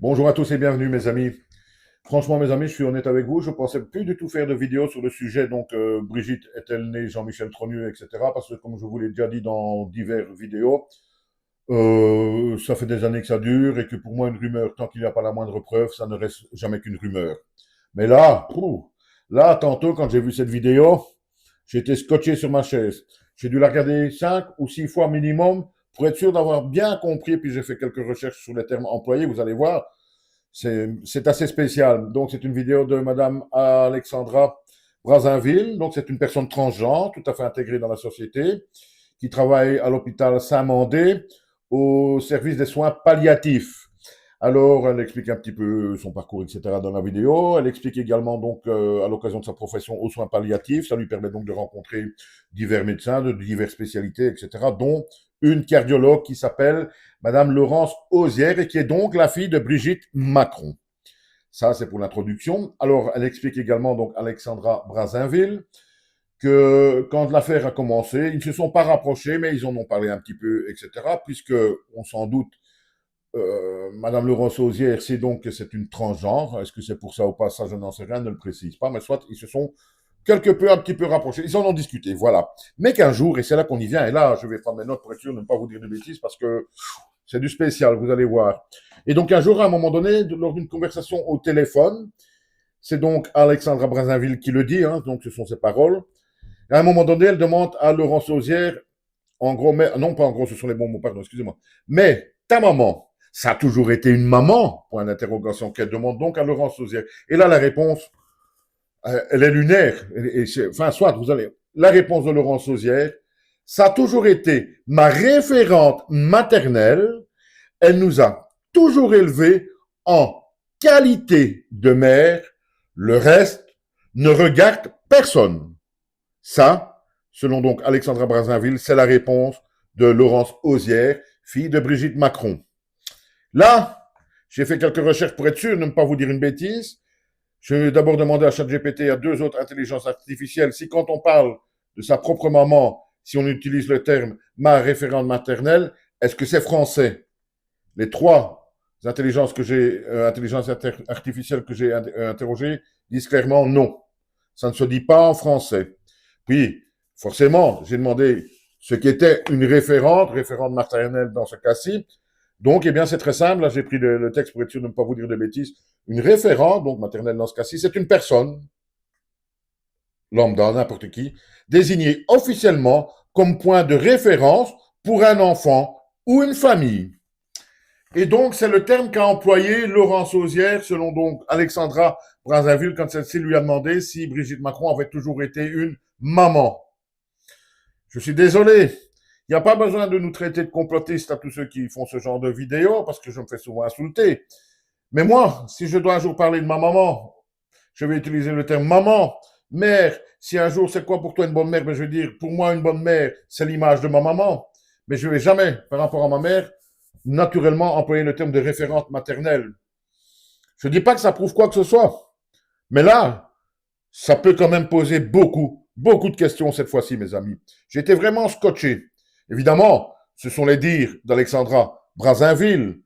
Bonjour à tous et bienvenue mes amis. Franchement mes amis, je suis honnête avec vous, je pensais plus du tout faire de vidéo sur le sujet, Brigitte est-elle née Jean-Michel Trogneux, etc. Parce que comme je vous l'ai déjà dit dans diverses vidéos, ça fait des années que ça dure et que pour moi une rumeur, tant qu'il n'y a pas la moindre preuve, ça ne reste jamais qu'une rumeur. Mais là, là tantôt quand j'ai vu cette vidéo, j'étais scotché sur ma chaise. J'ai dû la regarder 5 ou 6 fois minimum pour être sûr d'avoir bien compris, puis j'ai fait quelques recherches sur les termes employés, vous allez voir. C'est assez spécial. Donc, c'est une vidéo de Madame Alexandra Brazinville. Donc, c'est une personne transgenre, tout à fait intégrée dans la société, qui travaille à l'hôpital Saint-Mandé au service des soins palliatifs. Alors, elle explique un petit peu son parcours, etc. dans la vidéo. Elle explique également, à l'occasion de sa profession aux soins palliatifs. Ça lui permet donc de rencontrer divers médecins de diverses spécialités, etc., dont une cardiologue qui s'appelle Madame Laurence Osière et qui est donc la fille de Brigitte Macron. Ça, c'est pour l'introduction. Alors, elle explique également, donc, Alexandra Brazinville, que quand l'affaire a commencé, ils ne se sont pas rapprochés, mais ils en ont parlé un petit peu, etc., puisque, on s'en doute, Madame Laurence Osière sait donc que c'est une transgenre. Est-ce que c'est pour ça ou pas? Ça, je n'en sais rien, ne le précise pas, mais soit ils se sont quelque peu, un petit peu rapprochés. Ils en ont discuté, voilà. Mais qu'un jour, et c'est là qu'on y vient, et là, je vais prendre mes notes pour être sûr de ne pas vous dire de bêtises, parce que c'est du spécial, vous allez voir. Et donc, un jour, à un moment donné, lors d'une conversation au téléphone, c'est donc Alexandra Brazinville qui le dit, hein, donc ce sont ses paroles. À un moment donné, elle demande à Laurence Osière, en gros, mais, non pas en gros, ce sont les bons mots, pardon, excusez-moi. Mais ta maman, ça a toujours été une maman? Point d'interrogation qu'elle demande donc à Laurence Osière. Et là, la réponse, elle est lunaire. Enfin, soit, vous allez. La réponse de Laurence Osière, ça a toujours été ma référente maternelle. Elle nous a toujours élevés en qualité de mère. Le reste ne regarde personne. Ça, selon donc Alexandra Brazinville, c'est la réponse de Laurence Osière, fille de Brigitte Macron. Là, j'ai fait quelques recherches pour être sûr de ne pas vous dire une bêtise. Je vais d'abord demander à ChatGPT et à 2 autres intelligences artificielles si quand on parle de sa propre maman, si on utilise le terme ma référente maternelle, est-ce que c'est français? Les 3 intelligences artificielles que j'ai interrogées disent clairement non. Ça ne se dit pas en français. Puis, forcément, j'ai demandé ce qu'était une référente maternelle dans ce cas-ci. Donc, eh bien, c'est très simple. Là, j'ai pris le texte pour être sûr de ne pas vous dire de bêtises. Une référente, donc maternelle dans ce cas-ci, c'est une personne, lambda, n'importe qui, désignée officiellement comme point de référence pour un enfant ou une famille. Et donc, c'est le terme qu'a employé Laurence Osière, selon donc Alexandra Brazinville, quand celle-ci lui a demandé si Brigitte Macron avait toujours été une maman. Je suis désolé. Il n'y a pas besoin de nous traiter de complotistes à tous ceux qui font ce genre de vidéos, parce que je me fais souvent insulter. Mais moi, si je dois un jour parler de ma maman, je vais utiliser le terme maman. Mère, si un jour c'est quoi pour toi une bonne mère, ben je vais dire, pour moi une bonne mère, c'est l'image de ma maman. Mais je ne vais jamais, par rapport à ma mère, naturellement employer le terme de référente maternelle. Je ne dis pas que ça prouve quoi que ce soit. Mais là, ça peut quand même poser beaucoup de questions cette fois-ci, mes amis. J'ai été vraiment scotché. Évidemment, ce sont les dires d'Alexandra Brazinville.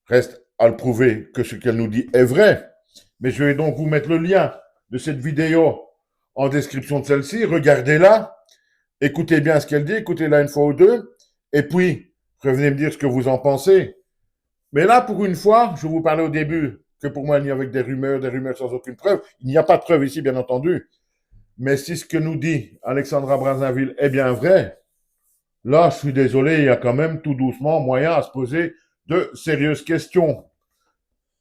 Reste à le prouver que ce qu'elle nous dit est vrai. Mais je vais donc vous mettre le lien de cette vidéo en description de celle-ci. Regardez-la. Écoutez bien ce qu'elle dit. Écoutez-la une fois ou deux. Et puis, revenez me dire ce que vous en pensez. Mais là, pour une fois, je vous parlais au début que pour moi, il n'y avait que des rumeurs sans aucune preuve. Il n'y a pas de preuve ici, bien entendu. Mais si ce que nous dit Alexandra Brazinville est bien vrai, là, je suis désolé, il y a quand même tout doucement moyen à se poser de sérieuses questions.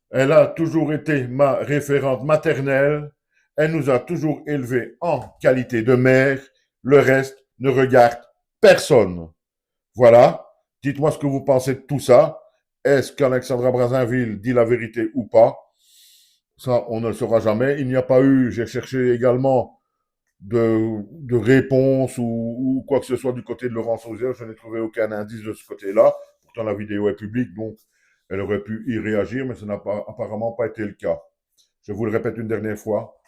Elle a toujours été ma référente maternelle. Elle nous a toujours élevés en qualité de mère. Le reste ne regarde personne. Voilà. Dites-moi ce que vous pensez de tout ça. Est-ce qu'Alexandra Brazinville dit la vérité ou pas? Ça, on ne le saura jamais. Il n'y a pas eu, j'ai cherché également de réponse ou quoi que ce soit du côté de Laurence Osière. Je n'ai trouvé aucun indice de ce côté-là. Pourtant, la vidéo est publique, donc elle aurait pu y réagir, mais ça n'a pas, apparemment pas été le cas. Je vous le répète une dernière fois.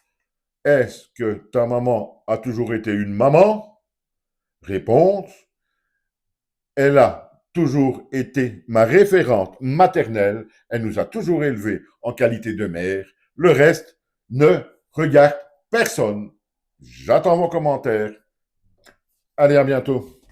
Est-ce que ta maman a toujours été une maman? Réponse. Elle a toujours été ma référente maternelle. Elle nous a toujours élevés en qualité de mère. Le reste ne regarde personne. J'attends vos commentaires. Allez, à bientôt.